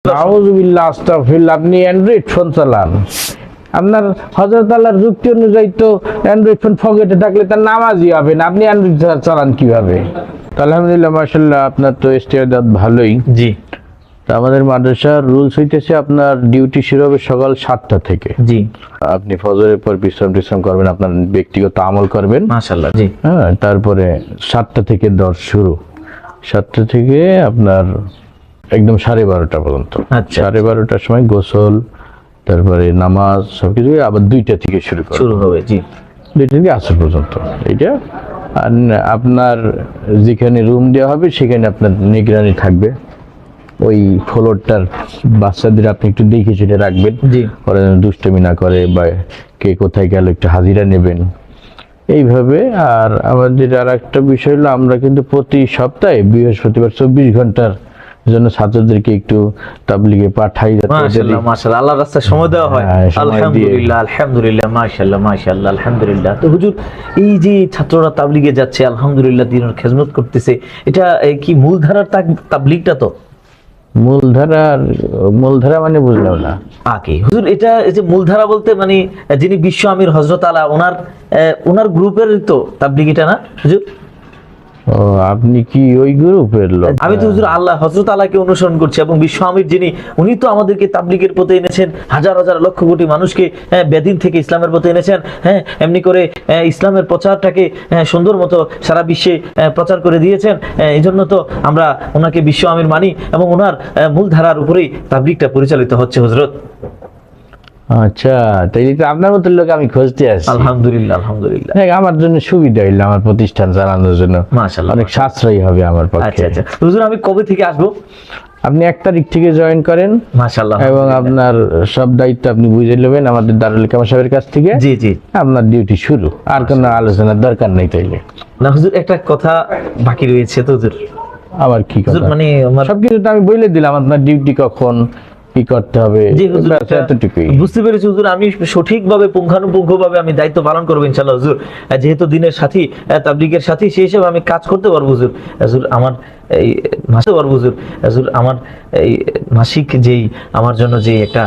নাউজুবিল্লাহ আস্তাগফিরুল্লাহ। আপনি অ্যান্ড্রয়েড ফোন চালান, আপনার হযরত আল্লাহর যুক্তি অনুযায়ী তো অ্যান্ড্রয়েড ফোন পকেটে থাকলে তার নামাজই হবে না, আপনি অ্যান্ড্রয়েড চালান কিভাবে? আলহামদুলিল্লাহ মাশাআল্লাহ, আপনার তো ইস্তেদাদ ভালোই। জি তা আমাদের মাদ্রাসার রুলস হইতেছে আপনার ডিউটি শুরু হবে সকাল 7টা থেকে। জি আপনি ফজরের পর বিশ্রাম করবেন, আপনার ব্যক্তিগত আমল করবেন মাশাআল্লাহ। জি হ্যাঁ, তারপরে 7টা থেকে দর্শ শুরু, 7টা থেকে আপনার একদম 12:30 পর্যন্ত। আচ্ছা। 12:30টার সময় গোসল, তারপরে নামাজ সবকিছু আবার 2টা থেকে শুরু হবে। জি 2টা থেকে আসর পর্যন্ত এইটা। আর আপনার যেখানে রুম দেওয়া হবে সেখানে আপনার নিগরানি থাকবে, ওই ফ্লোরটার বাচ্চাদের আপনি একটু দেখে সেটা রাখবেন, জি ওরা যেন দুষ্টমি না করে, বা কে কোথায় গেল একটু হাজিরা নেবেন এইভাবে। আর আমাদের আর একটা বিষয় হলো, আমরা কিন্তু প্রতি সপ্তাহে বৃহস্পতিবার 24 ঘন্টার জন্য ছাত্রদেরকে একটু তাবলিগে পাঠাই, যাতে মাশাআল্লাহ মাশাআল্লাহ, আল্লাহর রাস্তায় সময় দেওয়া হয়। হ্যাঁ, সময় দিয়ে। আলহামদুলিল্লাহ আলহামদুলিল্লাহ মাশাআল্লাহ মাশাআল্লাহ আলহামদুলিল্লাহ। তো হুজুর, এই যে ছাত্ররা তাবলিগে যাচ্ছে, আলহামদুলিল্লাহ দ্বীনের খেদমত করতেছে, এটা কি মূলধারার তাবলিগটা? তো মূলধারা মানে বুঝলাম না আগে হুজুর, এটা এই যে মূলধারা বলতে মানে যিনি বিশ্ব আমির হযরত আলা ওনার গ্রুপের তো তাবলিগ এটা না হুজুর? ও, আপনি কি ওই গ্রুপের লোক? আমি তো হুজুর আল্লাহ হযরত আলাকে অনুসরণ করছি, এবং বিশ্ব আমির যিনি, উনি তো আমাদেরকে তাবলিগের পথে এনেছেন, হাজার হাজার লক্ষ কোটি মানুষকে বেদিন থেকে ইসলামের পথে এনেছেন। হ্যাঁ, এমনি করে ইসলামের প্রচারটাকে সুন্দর মতো সারা বিশ্বে প্রচার করে দিয়েছেন। এই জন্য তো আমরা ওনাকে বিশ্ব আমির মানি, এবং ওনার মূলধারার উপরেই তাবলিগটা পরিচালিত হচ্ছে হযরত। আচ্ছা, তাইলে তো আপনার মতো লোক আমি খুঁজতে আসছি। আলহামদুলিল্লাহ আলহামদুলিল্লাহ। হ্যাঁ, আমার জন্য সুবিধা হইলো, আমার প্রতিষ্ঠান চালানোর জন্য মাশাআল্লাহ অনেক সাশ্রয়ী হবে আমার আচ্ছা পক্ষে। আচ্ছা হুজুর, আমি কবে থেকে আসবো? আপনি 1 তারিখ থেকে জয়েন করেন, মাশাআল্লাহ। এবং আপনার সব দায়িত্ব আপনি বুঝে নেবেন আমাদের দারুল কামাল সাহেবের কাছ থেকে। জি জি। আপনার ডিউটি শুরু, আর কোনো আলোচনার দরকার নেই। তাইলে না হুজুর, একটা কথা বাকি রয়েছে তো হুজুর। আবার কি হুজুর কথা? মানে আমার সবকিছু তো আমি বলে দিলাম, আপনার ডিউটি কখন কি করতে হবে। জি হুজুর, ব্যাস, এতটুকুই। বুঝতে পেরেছি হুজুর, আমি সঠিকভাবে পুঙ্খানুপুঙ্খভাবে আমি দায়িত্ব পালন করবো ইনশাআল্লাহ হুজুর। যেহেতু দিনের সাথী, তাবলিগের সাথী, সেই হিসেবে আমি কাজ করতে পারবো হুজুর। হুজুর আমার এই মাসে পারবো হুজুর। হুজুর আমার এই মাসিক যেই আমার জন্য যে একটা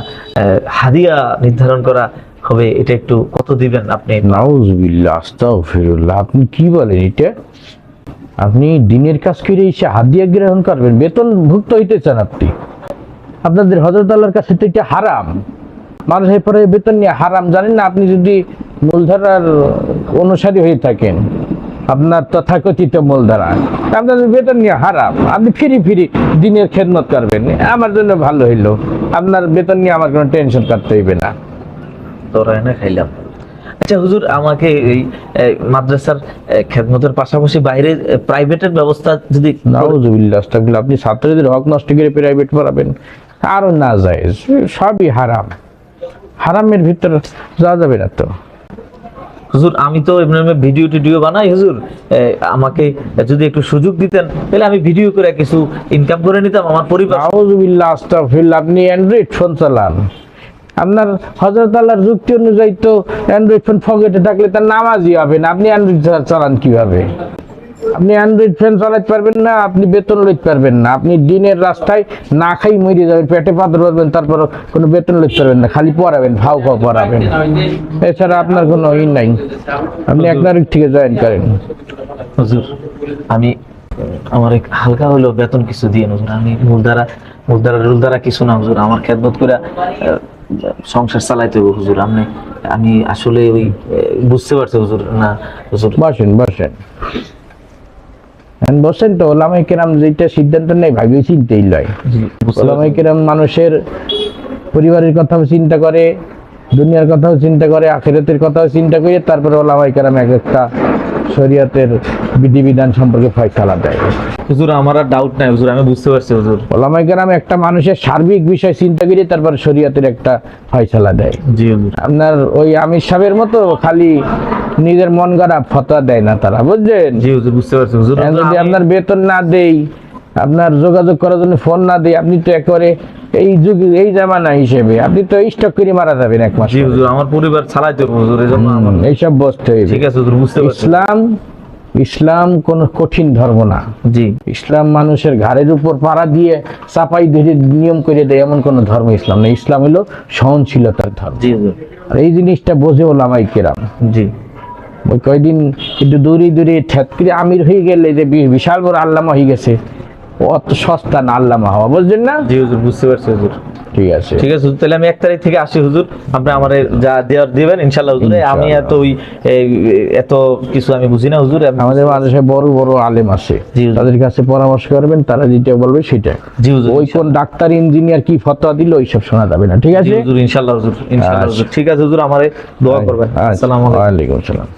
হাদিয়া নির্ধারণ করা হবে, এটা একটু কত দিবেন আপনি? নাউজুবিল্লাহ আস্তাগফিরুল্লাহ, আপনি কি বলেন এটা? আপনি দিনের কাজ করে এসে হাদিয়া গ্রহণ করবেন, বেতন ভুক্ত হইতে চান আপনি? আপনাদের হযরত আল্লাহর কাছে তো এটা হারাম। মানুষের পরে বেতন নিয়ে হারাম জানেন না? আপনি যদি মূলধারার অনুসারী হয়ে থাকেন, আপনার তথাকথিত মূলধারা, আপনাদের বেতন নিয়ে হারাম। আপনি ফিরি দিনের খেদমত করবেন, আমার জন্য ভালো হইলো। আপনার বেতন নিয়ে আমার কোনো টেনশন করতে হইবে না। তোরা এনে খাইলাম। আচ্ছা হুজুর, আমাকে এই মাদ্রাসার খেদমতের পাশাপাশি বাইরে প্রাইভেটের ব্যবস্থা যদি নাউজুবিল্লাহ আস্তাগফিরুল্লাহ, আপনি ছাত্রদের হক নষ্ট করে প্রাইভেট পড়াবেন, আরো না যায়, সবই হারাম। হারামের ভিতরে যাওয়া যাবে না তো হুজুর। আমি তো এমনি ভিডিও বানাই হুজুর, আমাকে যদি একটু সুযোগ দিতেন তাহলে আমি ভিডিও করে কিছু ইনকাম করে নিতাম আমার পরিবার। নাউজুবিল্লাহ আস্তাগফিরুল্লাহ, আপনি অ্যান্ড্রয়েড ফোন চালান, আপনার হযরত আল্লাহর যুক্তি অনুযায়ী তো অ্যান্ড্রয়েড ফোন পকেটে থাকলে তার নামাজই হবে না, আপনি অ্যান্ড্রয়েড চালান কিভাবে? আপনি অ্যান্ড্রয়েড ফোন চালাতে পারবেন না, আপনি বেতন লইতে পারবেন না, আপনি দিনের রাস্তায় না খাই মরে যাবেন, পেটে পাথর পারবেন, তারপর কোনো বেতন লইতে পারবেন না, খালি পড়াবেন, ভাও পড়াবেন, এছাড়া আপনার কোনো ই নাই। আপনি 1 তারিখ থেকে জয়েন করেন। হুজুর আমি আমার হালকা হলেও বেতন কিছু দিয়ে হুজুর, আমি মূলধারা কিছু না হুজুর, আমার খেদমত করে সংসার চালাইতে হবে হুজুর। আমি আসলে ওই বুঝতে পারছি হুজুর। না হুজুর, বসেন তো, ওলামায়ে কেরাম যেটা সিদ্ধান্ত নেয় ভাবে চিন্তাই লয়। ওলামায়ে কেরাম মানুষের পরিবারের কথাও চিন্তা করে, দুনিয়ার কথাও চিন্তা করে, আখিরাতের কথাও চিন্তা করে, তারপরে ওলামায়ে কেরাম এক একটা শরীয়তের বিধিবিধান সম্পর্কে ফয়সালা দেয়। হুজুর আমার আর ডাউট নাই হুজুর, আমি বুঝতে পারছি হুজুর। ওলামায়ে কেরাম একটা মানুষের সার্বিক বিষয় চিন্তা করে তারপর শরীয়তের একটা ফয়সালা দেয়। জি হুজুর। আপনার ওই আমির সাহেবের মতো খালি নিজের মন গড়া ফতোয়া দেয় না তারা, বুঝছেন? জি হুজুর, বুঝতে পারছি হুজুর। যদি আপনার বেতন না দেই, আপনার যোগাযোগ করার জন্য ফোন না দেই, আপনি তো একবারে এই যুগ এই জামানা হিসেবে আপনি তো স্টক করে মারা যাবেন 1 মাস। জি হুজুর, আমার পরিবার চালাইতে হবে হুজুর, এজন্য আমার এইসব বসতে হইবে। ঠিক আছে হুজুর, বুঝতে পারছি। ইসলাম ইসলাম কোন কঠিন ধর্ম না। জি ইসলাম মানুষের ঘাড়ের উপর পাড়া দিয়ে চাপাই ধরে নিয়ম করে দেয় এমন কোন ধর্ম ইসলাম না। ইসলাম হলো সহনশীলতার ধর্ম। জি হুজুর, আর এই জিনিসটা বোঝে ওলামাই কেরাম। জি ওই কয়দিন একটু দূরে দূরে ঠেত করে আমির হয়ে গেলে যে বিশাল বড় আল্লামা হয়ে গেছে, ও অত সস্তা না আল্লামা হওয়া, বুঝলেন না? জি হুজুর, বুঝতে পারছি হুজুর। ঠিক আছে, ঠিক আছে হুজুর, তাহলে আমি 1 তারিখ থেকে আসি হুজুর, আপনি আমার যা দেওয়ার দিবেন ইনশাআল্লাহ হুজুর। আমি ইনশাআল্লাহ। এত এত কিছু আমি বুঝি না হুজুর। আমাদের মাদ্রাসায় বড় বড় আলেম আছে, জি হুজুর। তাদের কাছে পরামর্শ করবেন, তারা যেটা বলবে সেটা। জি হুজুর, ওই কোন ডাক্তার ইঞ্জিনিয়ার কি ফতোয়া দিল ওইসব শোনা যাবে না, ঠিক জি আছে? হুজুর, ইনশাআল্লাহ হুজুর, ইনশাআল্লাহ হুজুর। ঠিক আছে হুজুর, আমারে দোয়া করবেন। আচ্ছা, আসসালামু আলাইকুম। ওয়ালাইকুম আসসালাম।